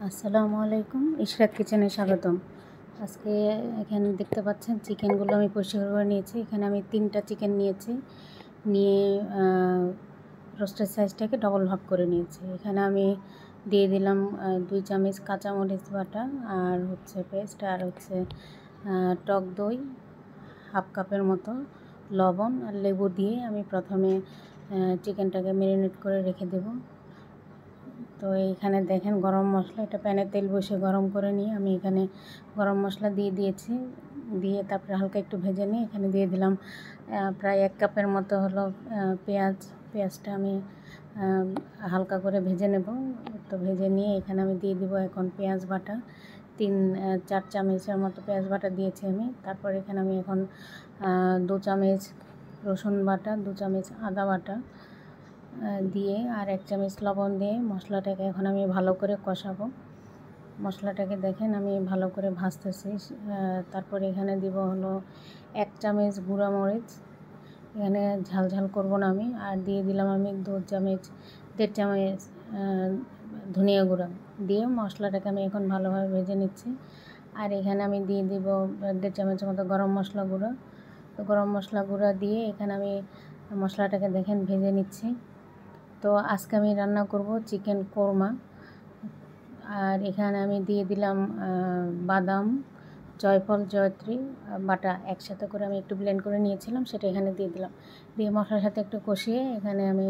আসসালামু আলাইকুম, ইশরাত কিচেনে স্বাগতম। আজকে এখানে দেখতে পাচ্ছেন চিকেনগুলো আমি পরিষ্কার করে নিয়েছি। এখানে আমি 3টা চিকেন নিয়েছি, নিয়ে রোস্টের সাইজটাকে ডবল ভাগ করে নিয়েছি। এখানে আমি দিয়ে দিলাম 2 চামচ কাঁচামরিচ বাটা, আর হচ্ছে পেস্ট, আর হচ্ছে টক দই হাফ কাপের মতো, লবণ আর লেবু দিয়ে আমি প্রথমে চিকেনটাকে ম্যারিনেট করে রেখে দেব। তো এইখানে দেখেন গরম মশলা, এটা প্যানে তেল বসে গরম করে নিয়ে আমি এখানে গরম মশলা দিয়ে দিয়েছি, দিয়ে তারপরে হালকা একটু ভেজে নিয়ে এখানে দিয়ে দিলাম প্রায় 1 কাপের মতো হলো পেঁয়াজটা আমি হালকা করে ভেজে নেব। তো ভেজে নিয়ে এখানে আমি দিয়ে দিব এখন পেঁয়াজ বাটা 3-4 চামচের মতো পেঁয়াজ বাটা দিয়েছি আমি। তারপর এখানে আমি এখন 2 চামচ রসুন বাটা, 2 চামচ আদা বাটা দিয়ে আর 1 চামচ লবণ দিয়ে মশলাটাকে এখন আমি ভালো করে কষাবো। মশলাটাকে দেখেন আমি ভালো করে ভাজতেছি। তারপরে এখানে দিব হলো 1 চামচ গুঁড়া মরিচ, এখানে ঝাল ঝাল করবো না আমি। আর দিয়ে দিলাম আমি 1.5 চামচ ধনিয়া গুঁড়া দিয়ে মশলাটাকে আমি এখন ভালোভাবে ভেজে নিচ্ছি। আর এখানে আমি দিয়ে দিব 1.5 চামচের মতো গরম মশলা গুঁড়ো। তো গরম মশলা গুঁড়া দিয়ে এখানে আমি মশলাটাকে দেখেন ভেজে নিচ্ছি। তো আজকে আমি রান্না করব চিকেন কোরমা। আর এখানে আমি দিয়ে দিলাম বাদাম, জয়ফল, জয়ত্রী বাটা একসাথে করে আমি একটু ব্লেন্ড করে নিয়েছিলাম, সেটা এখানে দিয়ে দিলাম। দিয়ে মশলার সাথে একটু কষিয়ে এখানে আমি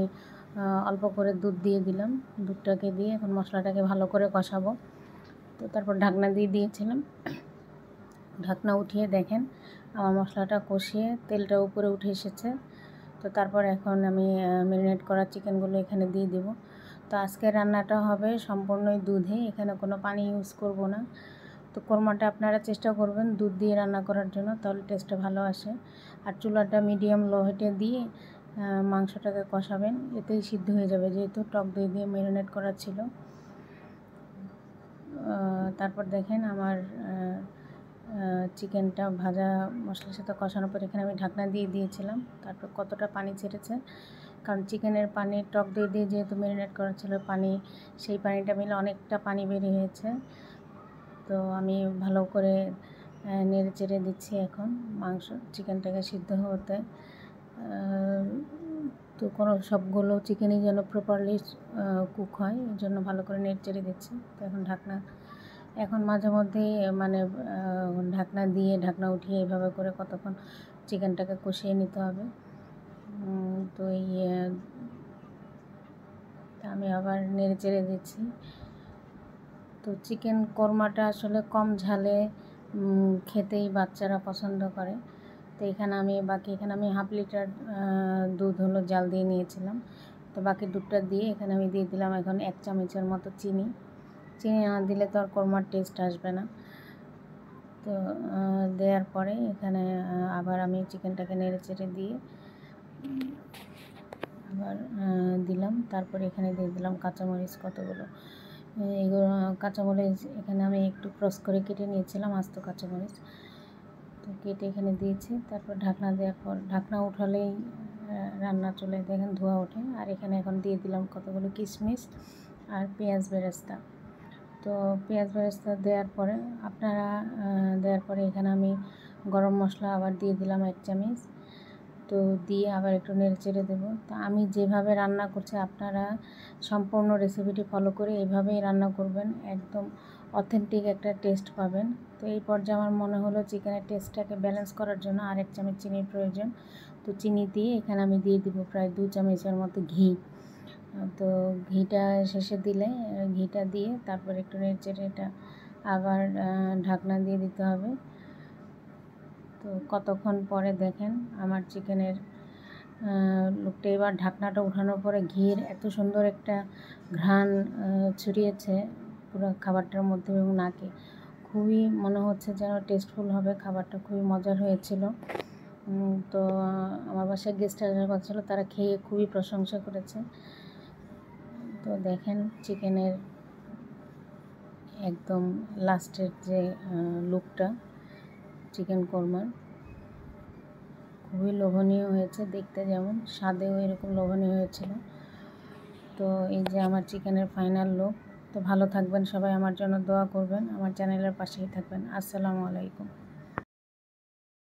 অল্প করে দুধ দিয়ে দিলাম। দুধটাকে দিয়ে এখন মশলাটাকে ভালো করে কষাবো। তো তারপর ঢাকনা দিয়ে দিয়েছিলাম। ঢাকনা উঠিয়ে দেখেন আমার মশলাটা কষিয়ে তেলটা উপরে উঠে এসেছে। তো তারপর এখন আমি ম্যারিনেট করা চিকেনগুলো এখানে দিয়ে দেব। তো আজকে রান্নাটা হবে সম্পূর্ণই দুধে, এখানে কোনো পানি ইউজ করব না। তো কোরমাটা আপনারা চেষ্টা করবেন দুধ দিয়ে রান্না করার জন্য, তাহলে টেস্টটা ভালো আসে। আর চুলাটা মিডিয়াম লো হিটে দিয়ে মাংসটাকে কষাবেন, এতেই সিদ্ধ হয়ে যাবে, যেহেতু টক দই দিয়ে ম্যারিনেট করা ছিল। তারপর দেখেন আমার চিকেনটা ভাজা মশলার সাথে কষানোর পর এখানে আমি ঢাকনা দিয়ে দিয়েছিলাম। তারপর কতটা পানি ছেড়েছে, কারণ চিকেনের পানি টক দই দিয়ে যেহেতু ম্যারিনেট করা ছিল পানি, সেই পানিটা মিলে অনেকটা পানি বেরিয়ে হয়েছে। তো আমি ভালো করে নেড়ে চেড়ে দিচ্ছি এখন চিকেনটাকে সিদ্ধ হতে। তো সবগুলো চিকেনই যেন প্রপারলি কুক হয়, এই জন্য ভালো করে নেড়ে চেড়ে দিচ্ছি। তো এখন মাঝে মধ্যেই ঢাকনা দিয়ে ঢাকনা উঠিয়ে এইভাবে করে কতক্ষণ চিকেনটাকে কষিয়ে নিতে হবে। তো আমি আবার নেড়ে চেড়ে দিচ্ছি। তো চিকেন কোরমাটা আসলে কম ঝালে খেতেই বাচ্চারা পছন্দ করে। তো এখানে আমি হাফ লিটার দুধ হলো জাল দিয়ে নিয়েছিলাম। তো বাকি দুধটা দিয়ে এখানে আমি দিয়ে দিলাম এখন 1 চামচের মতো চিনি না দিলে তো আর কোরমার টেস্ট আসবে না। তো দেওয়ার পরে এখানে আবার আমি চিকেনটাকে নেড়ে চেড়ে দিয়ে আবার দিলাম। তারপরে এখানে দিয়ে দিলাম কাঁচামরিচ কতগুলো, এগুলো কাঁচামরিচ এখানে আমি একটু ক্রস করে কেটে নিয়েছিলাম, আস্ত কাঁচামরিচ। তো কেটে এখানে দিয়েছি। তারপর ঢাকনা দেওয়ার পর ঢাকনা উঠালেই রান্না চলে দেখেন ধোঁয়া ওঠে। আর এখানে এখন দিয়ে দিলাম কতগুলো কিশমিশ আর পেঁয়াজ বেরেস্তা। তো পেঁয়াজ বেরেস্তা দেওয়ার পরে এখানে আমি গরম মশলা আবার দিয়ে দিলাম 1 চামচ। তো দিয়ে আবার একটু নেড়ে চেড়ে দেবো। তো আমি যেভাবে রান্না করছি আপনারা সম্পূর্ণ রেসিপিটি ফলো করে এইভাবেই রান্না করবেন, একদম অথেন্টিক একটা টেস্ট পাবেন। তো এই পর্যায়ে আমার মনে হলো চিকেনের টেস্টটাকে ব্যালেন্স করার জন্য আর 1 চামচ চিনির প্রয়োজন। তো চিনি দিয়ে এখানে আমি দিয়ে দিব প্রায় 2 চামচের মতো ঘি। তো ঘিটা শেষে দিলে ঘিটা দিয়ে তারপর একটু নেড়ে চেড়ে এটা আবার ঢাকনা দিয়ে দিতে হবে। তো কতক্ষণ পরে দেখেন আমার চিকেনের লুকটা, এবার ঢাকনাটা উঠানোর পরে ঘির এত সুন্দর একটা ঘ্রাণ ছড়িয়েছে পুরো খাবারটার মধ্যে এবং নাকে, খুবই মনে হচ্ছে যেন টেস্টফুল হবে খাবারটা, খুবই মজার হয়েছিল। তো আমার বাসায় গেস্ট আসার কথা ছিল, তারা খেয়ে খুবই প্রশংসা করেছে। তো দেখেন চিকেনের একদম লাস্টের যে লুকটা চিকেন কোরমার, খুবই লোভনীয় হয়েছে দেখতে, যেমন স্বাদেও এরকম লোভনীয় হয়েছিল। তো এই যে আমার চিকেনের ফাইনাল লুক, তো ভালো থাকবেন সবাই, আমার জন্য দোয়া করবেন, আমার চ্যানেলের পাশেই থাকবেন। আসসালামু আলাইকুম।